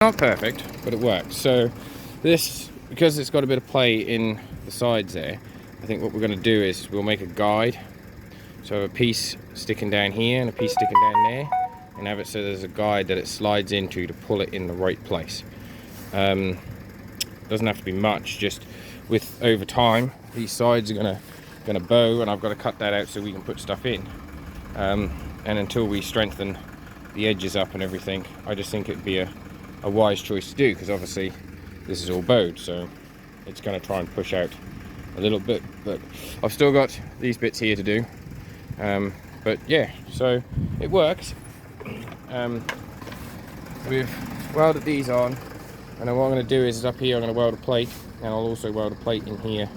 Not perfect, but it works. So this, because it's got a bit of play in the sides there, I think what we're going to do is we'll make a guide. So a piece sticking down here and a piece sticking down there, and have it so there's a guide that it slides into to pull it in the right place. Doesn't have to be much, just with over time these sides are gonna bow, and I've got to cut that out so we can put stuff in. And until we strengthen the edges up and everything, I just think it'd be a wise choice to do, because obviously this is all bowed, so it's going to try and push out a little bit, but I've still got these bits here to do. But yeah, so it works. We've welded these on, and what I'm going to do is up here I'm going to weld a plate, and I'll also weld a plate in here,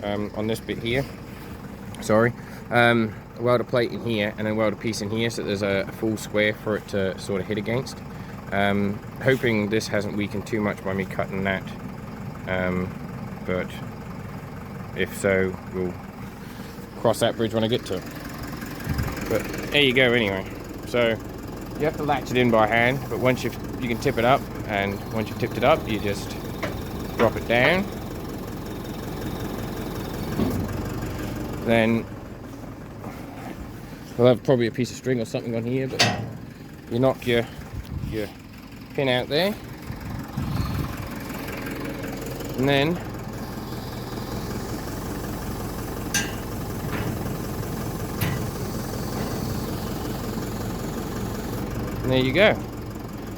on this bit here, sorry. Weld a plate in here and then weld a piece in here so there's a full square for it to sort of hit against. Hoping this hasn't weakened too much by me cutting that, but if so, we'll cross that bridge when I get to it. But there you go anyway. So you have to latch it in by hand, but once you can tip it up, and once you've tipped it up you just drop it down. Then we'll have probably a piece of string or something on here, but you knock your pin out there, and then there you go.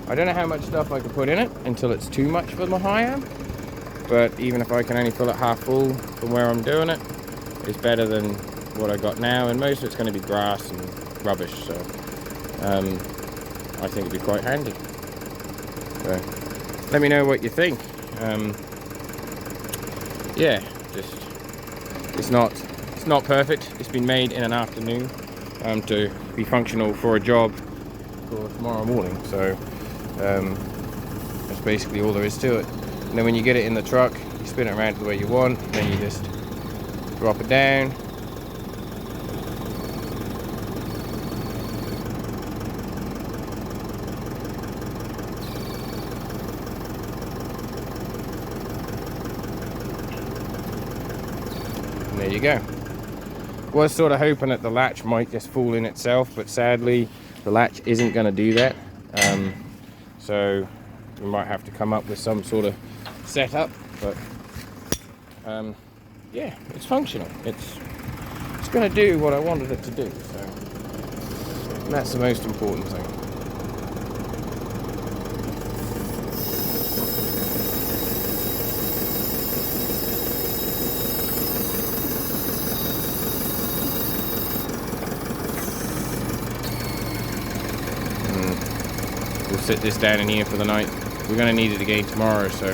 I don't know how much stuff I can put in it until it's too much for my Hiab, but even if I can only fill it half full from where I'm doing it, it's better than what I got now, and most of it's going to be grass and rubbish, so I think it'd be quite handy. So let me know what you think. Yeah, just it's not perfect. It's been made in an afternoon to be functional for a job for tomorrow morning, so that's basically all there is to it. And then when you get it in the truck, you spin it around the way you want, and then you just drop it down. And there you go. Was sort of hoping that the latch might just fall in itself, but sadly the latch isn't going to do that. So we might have to come up with some sort of setup, but yeah, it's functional. It's going to do what I wanted it to do, so and that's the most important thing. We'll sit this down in here for the night. We're going to need it again tomorrow, so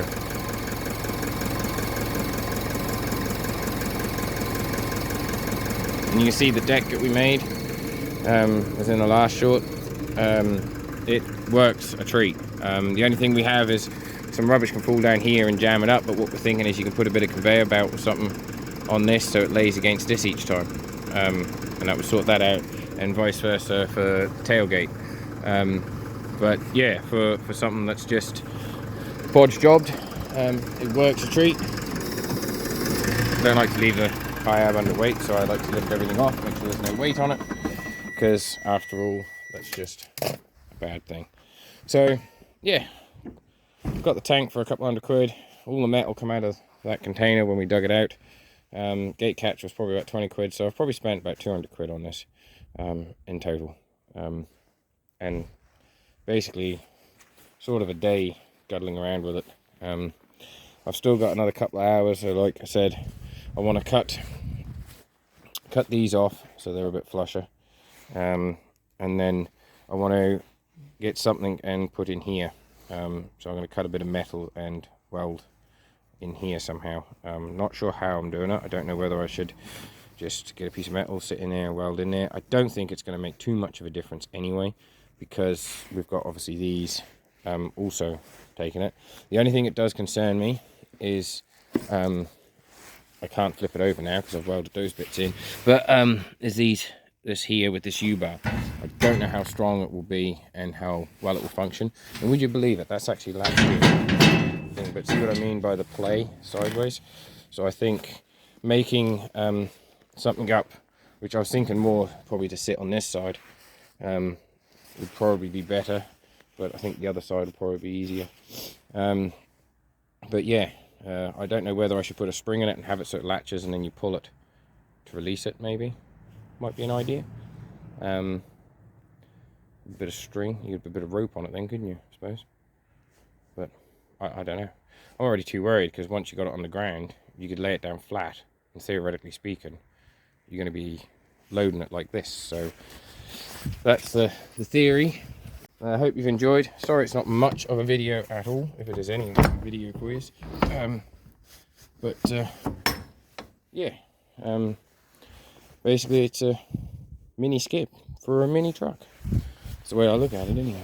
and you can see the deck that we made was in the last shot. It works a treat. The only thing we have is some rubbish can fall down here and jam it up, but what we're thinking is you can put a bit of conveyor belt or something on this so it lays against this each time, and that would sort that out, and vice versa for tailgate. But yeah, for something that's just bodge jobbed, it works a treat. I don't like to leave the Hiab underweight, so I like to lift everything off, make sure there's no weight on it, because after all, that's just a bad thing. So yeah, got the tank for a couple £100. All the metal come out of that container when we dug it out. Gate catch was probably about 20 quid, so I've probably spent about 200 quid on this in total. And basically sort of a day guddling around with it. I've still got another couple of hours, so like I said, I want to cut these off so they're a bit flusher, and then I want to get something and put in here. So I'm going to cut a bit of metal and weld in here somehow. Not sure how I'm doing it. I don't know whether I should just get a piece of metal, sit in there and weld in there. I don't think it's going to make too much of a difference anyway, because we've got obviously these also taking it. The only thing that does concern me is I can't flip it over now because I've welded those bits in, but is this here with this U-bar. I I don't know how strong it will be and how well it will function. And would you believe it, that's actually latched thing. But see what I mean by the play sideways? So I think making something up, which I was thinking more probably to sit on this side, would probably be better, but I think the other side would probably be easier. But yeah, I don't know whether I should put a spring in it and have it so it latches and then you pull it to release it. Maybe might be an idea. A bit of string, you could put a bit of rope on it then, couldn't you, I suppose? But I don't know. I'm already too worried, because once you got it on the ground, you could lay it down flat, and theoretically speaking, you're going to be loading it like this. So that's the theory. I hope you've enjoyed. Sorry it's not much of a video at all, if it is any video for you. Yeah, basically it's a mini skip for a mini truck. That's the way I look at it anyway.